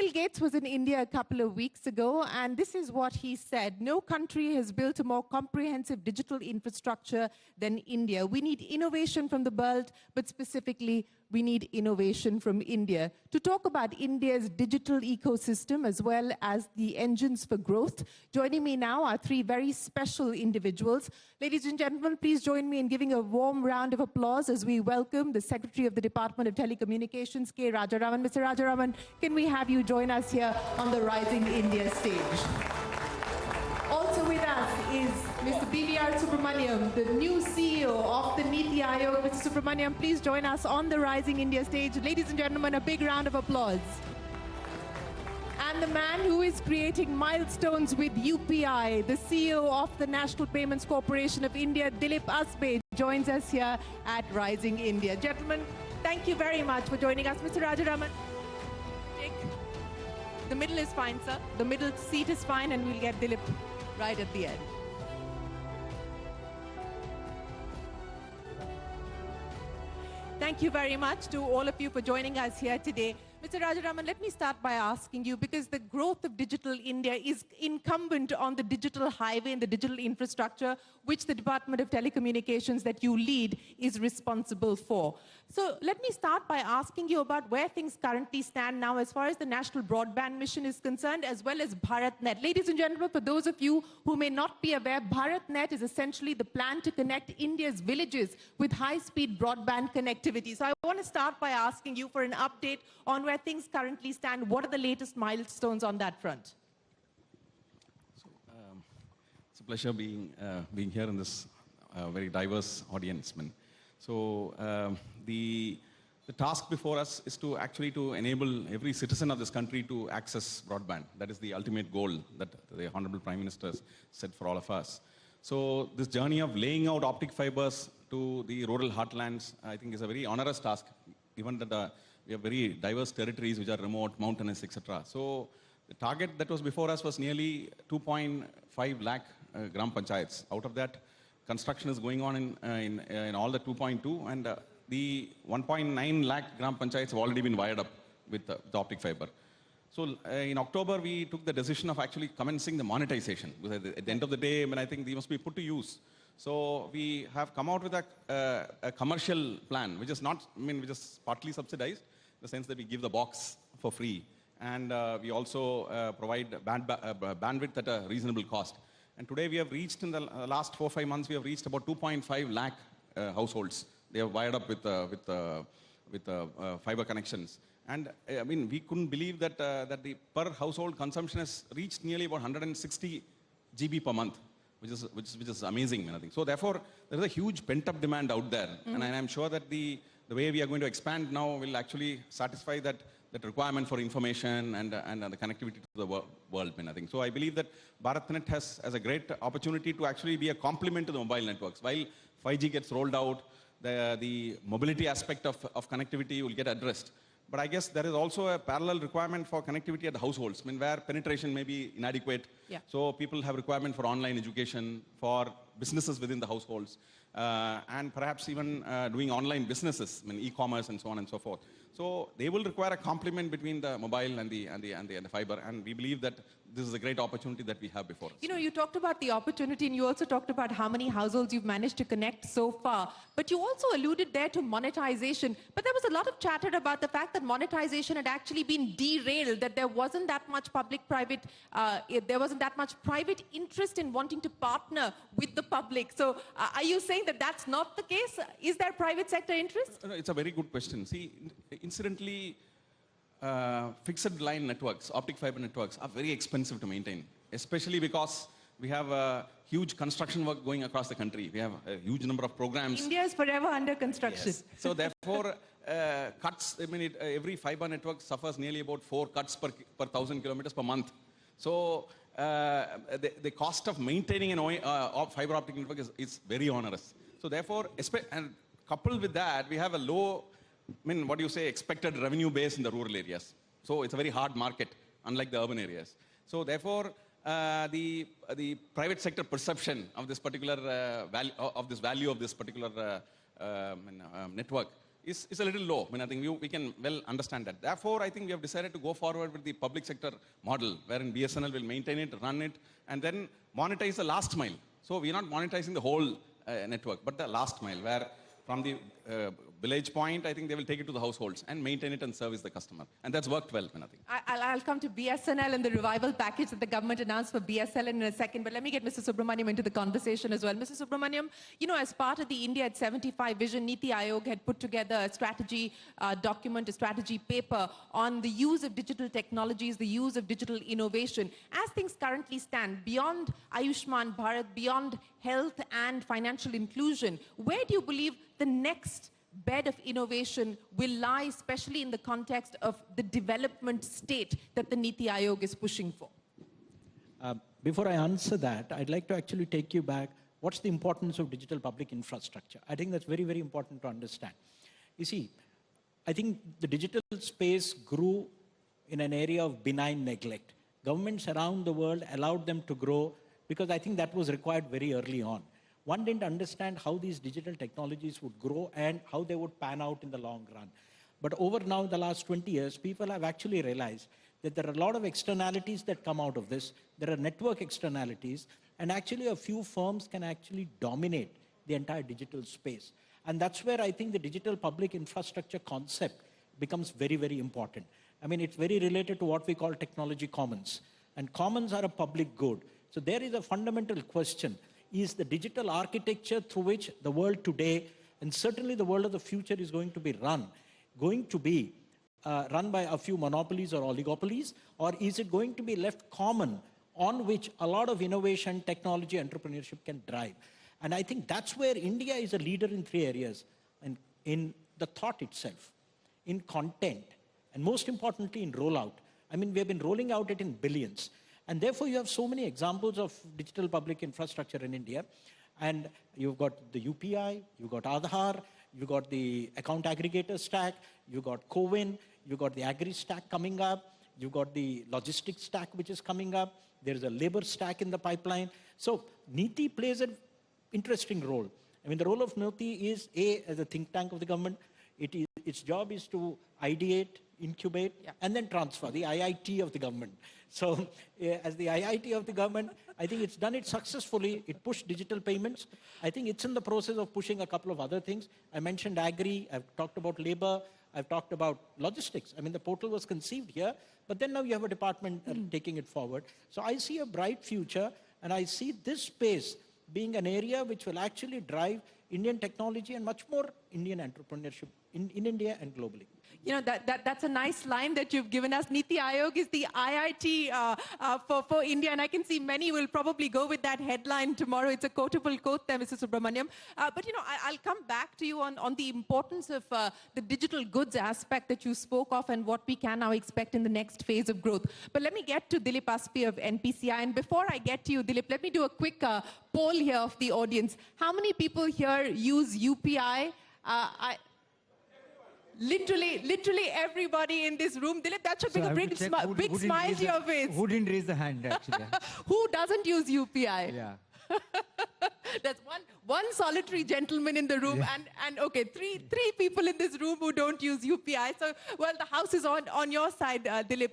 Bill Gates was in India a couple of weeks ago, and this is what he said. No country has built a more comprehensive digital infrastructure than India. We need innovation from the world, but specifically, we need innovation from India. To talk about India's digital ecosystem as well as the engines for growth, joining me now are three very special individuals. Ladies and gentlemen, please join me in giving a warm round of applause as we welcome the Secretary of the Department of Telecommunications, K. Rajaraman. Mr. Rajaraman, can we have you join us here on the Rising India stage? Also with us is Mr. B.V.R. Subrahmanyam, the new CEO of the NITI Aayog. Mr. Subrahmanyam, please join us on the Rising India stage. Ladies and gentlemen, a big round of applause. And the man who is creating milestones with UPI, the CEO of the National Payments Corporation of India, Dilip Asbe, joins us here at Rising India. Gentlemen, thank you very much for joining us. Mr. Rajaraman, the middle is fine, sir. The middle seat is fine, and we'll get Dilip right at the end. Thank you very much to all of you for joining us here today. Mr. Rajaraman, let me start by asking you, because the growth of digital India is incumbent on the digital highway and the digital infrastructure, which the Department of Telecommunications that you lead is responsible for. So let me start by asking you about where things currently stand now as far as the National Broadband Mission is concerned, as well as BharatNet. Ladies and gentlemen, for those of you who may not be aware, BharatNet is essentially the plan to connect India's villages with high-speed broadband connectivity. So I want to start by asking you for an update on where things currently stand. What are the latest milestones on that front? So, it's a pleasure being here in this very diverse audience. So the task before us is to actually to enable every citizen of this country to access broadband. That is the ultimate goal that the Honorable Prime Minister set for all of us. So this journey of laying out optic fibers to the rural heartlands, I think, is a very onerous task, given that we have very diverse territories which are remote, mountainous, etc. So the target that was before us was nearly 2.5 lakh gram panchayats. Out of that, construction is going on in all the 2.2, and the 1.9 lakh gram panchayats have already been wired up with the optic fiber. So in October, we took the decision of actually commencing the monetization. Because at the end of the day, I think they must be put to use. So we have come out with a commercial plan, which is not, which is partly subsidized, in the sense that we give the box for free. And we also provide bandwidth at a reasonable cost. And today we have reached, in the last 4 or 5 months, we have reached about 2.5 lakh households. They are wired up with fiber connections. And we couldn't believe that the per household consumption has reached nearly about 160 GB per month, which is amazing, I think. So therefore, there is a huge pent-up demand out there. And I'm sure that the way we are going to expand now will actually satisfy that requirement for information and the connectivity to the world, I think. So I believe that BharatNet has a great opportunity to actually be a complement to the mobile networks. While 5G gets rolled out, the mobility aspect of connectivity will get addressed. But I guess there is also a parallel requirement for connectivity at the households, where penetration may be inadequate. Yeah. So people have requirement for online education, for businesses within the households, and perhaps even doing online businesses, e-commerce and so on and so forth. So they will require a complement between the mobile and the fiber, and we believe that this is a great opportunity that we have before us. You know, you talked about the opportunity, and you also talked about how many households you've managed to connect so far. But you also alluded there to monetization. But there was a lot of chatter about the fact that monetization had actually been derailed, that there wasn't that much public-private, there wasn't that much private interest in wanting to partner with the public. So are you saying that that's not the case? Is there private sector interest? No, it's a very good question. See, incidentally, fixed line networks, optic fiber networks, are very expensive to maintain, especially because we have a huge construction work going across the country. We have a huge number of programs. India is forever under construction. Yes. So therefore, cuts, every fiber network suffers nearly about 4 cuts per 1,000 kilometers per month. So the cost of maintaining a fiber optic network is very onerous. So therefore, and coupled with that, we have a low, what do you say, expected revenue base in the rural areas. So it's a very hard market, unlike the urban areas. So therefore, the private sector perception of this particular value of this particular network is a little low. I mean, I think we can well understand that. Therefore, I think we have decided to go forward with the public sector model, wherein BSNL will maintain it, run it, and then monetize the last mile. So we are not monetizing the whole network, but the last mile, where from the village point, I think they will take it to the households and maintain it and service the customer. And that's worked well, I think. I'll come to BSNL and the revival package that the government announced for BSNL in a second, but let me get Mr. Subrahmanyam into the conversation as well. Mr. Subrahmanyam, you know, as part of the India at 75 vision, NITI Aayog had put together a strategy document, a strategy paper on the use of digital technologies, the use of digital innovation. As things currently stand, beyond Ayushman Bharat, beyond health and financial inclusion, where do you believe the next bed of innovation will lie, especially in the context of the development state that the NITI Aayog is pushing for? Before I answer that, I'd like to actually take you back. What's the importance of digital public infrastructure? I think that's very, very important to understand. You see, I think the digital space grew in an area of benign neglect. Governments around the world allowed them to grow because I think that was required very early on. One didn't understand how these digital technologies would grow and how they would pan out in the long run. But over now, the last 20 years, people have actually realized that there are a lot of externalities that come out of this. There are network externalities, and actually a few firms can actually dominate the entire digital space. And that's where I think the digital public infrastructure concept becomes very, very important. I mean, it's very related to what we call technology commons. And commons are a public good. So there is a fundamental question. Is the digital architecture through which the world today, and certainly the world of the future, is going to be run by a few monopolies or oligopolies, or is it going to be left common on which a lot of innovation, technology, entrepreneurship can drive? And I think that's where India is a leader in 3 areas, and in the thought itself, in content, and most importantly in rollout. I mean, we have been rolling out it in billions. And therefore, you have so many examples of digital public infrastructure in India. And you've got the UPI, you've got Aadhaar, you've got the account aggregator stack, you've got CoWIN, you've got the agri stack coming up, you've got the logistics stack which is coming up, there's a labor stack in the pipeline. So NITI plays an interesting role. I mean, the role of NITI is, as a think tank of the government, its job is to ideate, incubate, and then transfer, the IIT of the government. So as the IIT of the government, I think it's done it successfully. It pushed digital payments. I think it's in the process of pushing a couple of other things. I mentioned agri, I've talked about labor, I've talked about logistics. I mean, the portal was conceived here, but then now you have a department taking it forward. So I see a bright future, and I see this space being an area which will actually drive Indian technology and much more Indian entrepreneurship in India and globally. You know, that's a nice line that you've given us. NITI Aayog is the IIT for India, and I can see many will probably go with that headline tomorrow. It's a quotable quote there, Mr. Subrahmanyam. But, you know, I'll come back to you on the importance of the digital goods aspect that you spoke of and what we can now expect in the next phase of growth. But let me get to Dilip Asbe of NPCI. And before I get to you, Dilip, let me do a quick poll here of the audience. How many people here use UPI? Literally everybody in this room. Dilip, that should bring a big smile to your face. Who didn't raise the hand, actually? Who doesn't use UPI? Yeah. That's one solitary gentleman in the room, and okay, three people in this room who don't use UPI. So, well, the house is on your side, Dilip.